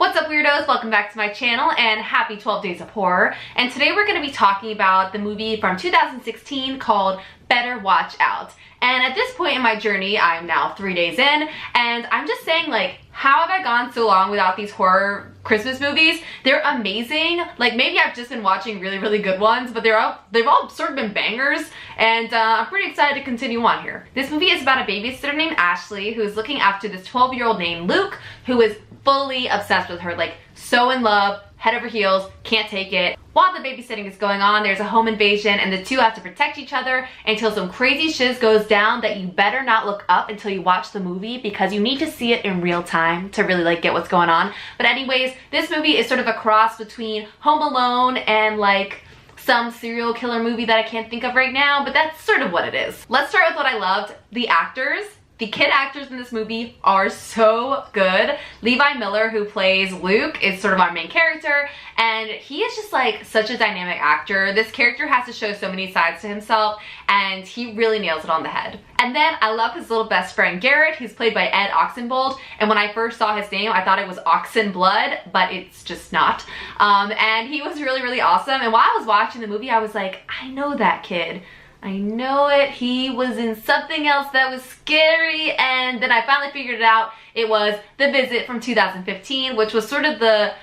What's up, weirdos? Welcome back to my channel and happy 12 Days of Horror. And today we're going to be talking about the movie from 2016 called Better Watch Out. And at this point in my journey, I'm now 3 days in, and I'm just saying, like, how have I gone so long without these horror Christmas movies? They're amazing. Like, maybe I've just been watching really good ones, but they've all sort of been bangers, and I'm pretty excited to continue on here. This movie is about a babysitter named Ashley who is looking after this 12-year-old named Luke, who is fully obsessed with her, like so in love, head over heels, can't take it. While the babysitting is going on, there's a home invasion and the two have to protect each other until some crazy shiz goes down that you better not look up until you watch the movie, because you need to see it in real time to really like get what's going on. But anyways, this movie is sort of a cross between Home Alone and like some serial killer movie that I can't think of right now, but that's sort of what it is. Let's start with what I loved. The actors. The kid actors in this movie are so good. Levi Miller, who plays Luke, is sort of our main character, and he is just like such a dynamic actor. This character has to show so many sides to himself, and he really nails it on the head. And then I love his little best friend Garrett, who's played by Ed Oxenbould, and when I first saw his name, I thought it was Oxenblood, but it's just not. And he was really awesome, and while I was watching the movie, I was like, I know that kid. I know it. He was in something else that was scary, and then I finally figured it out. It was The Visit from 2015, which was sort of the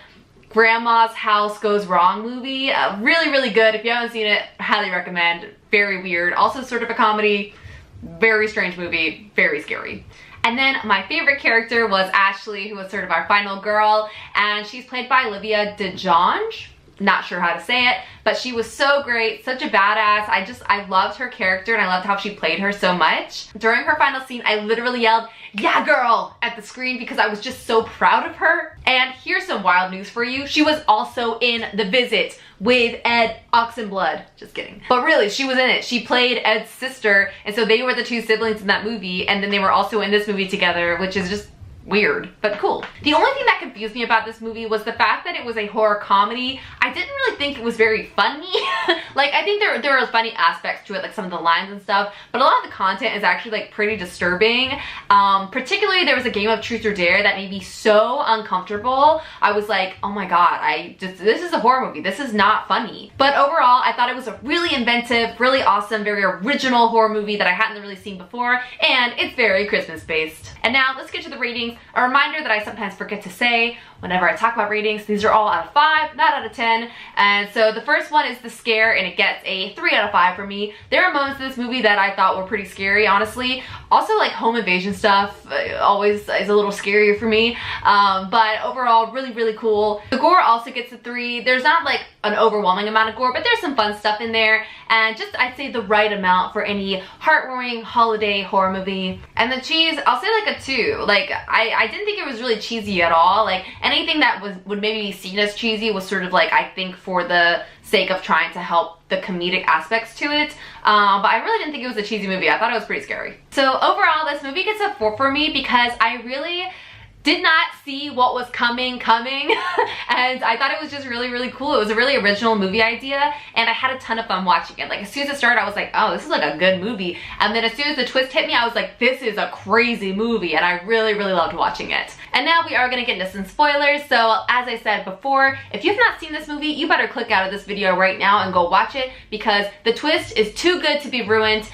grandma's house goes wrong movie. Really good. If you haven't seen it, highly recommend. Very weird. Also sort of a comedy. Very strange movie. Very scary. And then my favorite character was Ashley, who was sort of our final girl, and she's played by Olivia DeJonge. Not sure how to say it, but she was so great, such a badass. I loved her character, and I loved how she played her so much. During her final scene, I literally yelled, "Yeah, girl," at the screen because I was just so proud of her. And here's some wild news for you. She was also in The Visit with Ed Oxenblood. Just kidding. But really, she was in it. She played Ed's sister, and so they were the two siblings in that movie, and then they were also in this movie together, which is just weird, but cool. The only thing that confused me about this movie was the fact that it was a horror comedy. I didn't really think it was very funny. Like, I think there were funny aspects to it, like some of the lines and stuff, but a lot of the content is actually like pretty disturbing. Particularly there was a game of Truth or Dare that made me so uncomfortable. I was like, oh my god, this is a horror movie. This is not funny. But overall, I thought it was a really inventive, really awesome, very original horror movie that I hadn't really seen before, and it's very Christmas based. And now let's get to the ratings. A reminder that I sometimes forget to say whenever I talk about ratings, these are all out of 5, not out of 10. And so the first one is The Scare, and it gets a 3 out of 5 for me. There are moments in this movie that I thought were pretty scary, honestly. Also, like, home invasion stuff always is a little scarier for me. But overall, really cool. The gore also gets a 3. There's not like an overwhelming amount of gore, but there's some fun stuff in there. And just, I'd say, the right amount for any heartwarming holiday horror movie. And the cheese, I'll say like a 2. Like, I didn't think it was really cheesy at all. Like, anything that would maybe be seen as cheesy was sort of like, I think, for the sake of trying to help the comedic aspects to it. But I really didn't think it was a cheesy movie. I thought it was pretty scary. So overall, this movie gets a 4 for me because I really did not see what was coming and I thought it was just really cool. It was a really original movie idea, and I had a ton of fun watching it. Like, as soon as it started, I was like, oh, this is like a good movie, and then as soon as the twist hit me, I was like, this is a crazy movie, and I really loved watching it. And now we are gonna get into some spoilers. So as I said before, if you've not seen this movie, you better click out of this video right now and go watch it, because the twist is too good to be ruined.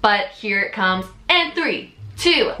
But here it comes in 3, 2.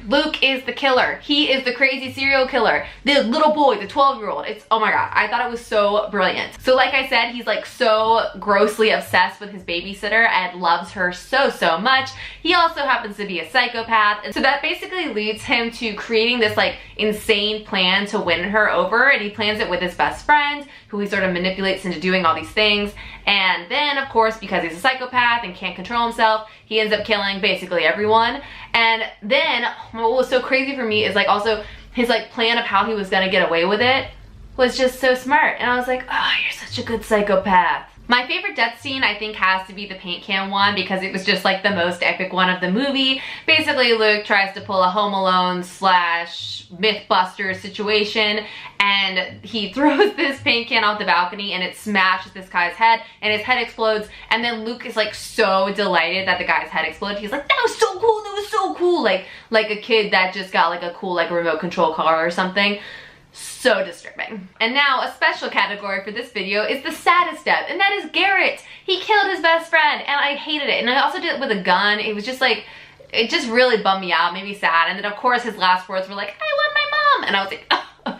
Luke is the killer. He is the crazy serial killer. The little boy, the 12-year-old. It's, oh my god, I thought it was so brilliant. So like I said, he's like so grossly obsessed with his babysitter and loves her so much. He also happens to be a psychopath, and so that basically leads him to creating this like insane plan to win her over, and he plans it with his best friend, who he sort of manipulates into doing all these things. And then, of course, because he's a psychopath and can't control himself, he ends up killing basically everyone. And then what was so crazy for me is like also his like plan of how he was gonna get away with it was just so smart. And I was like, oh, you're such a good psychopath. My favorite death scene, I think, has to be the paint can one because it was just like the most epic one of the movie. Basically, Luke tries to pull a Home Alone slash Mythbusters situation, and he throws this paint can off the balcony and it smashes this guy's head and his head explodes, and then Luke is like so delighted that the guy's head exploded. He's like, that was so cool, that was so cool. Like a kid that just got like a cool like remote control car or something. So disturbing. And now a special category for this video is the saddest death, and that is Garrett. He killed his best friend and I hated it. And I also did it with a gun. It was just like, it just really bummed me out, made me sad. And then of course his last words were like, I want my mom. And I was like,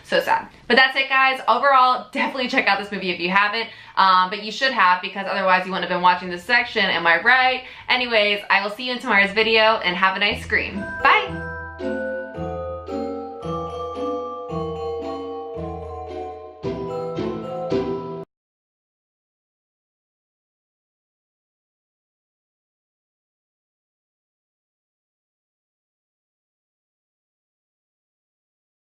so sad. But that's it, guys. Overall, definitely check out this movie if you haven't. But you should have, because otherwise you wouldn't have been watching this section, am I right? Anyways, I will see you in tomorrow's video and have a nice scream. Bye.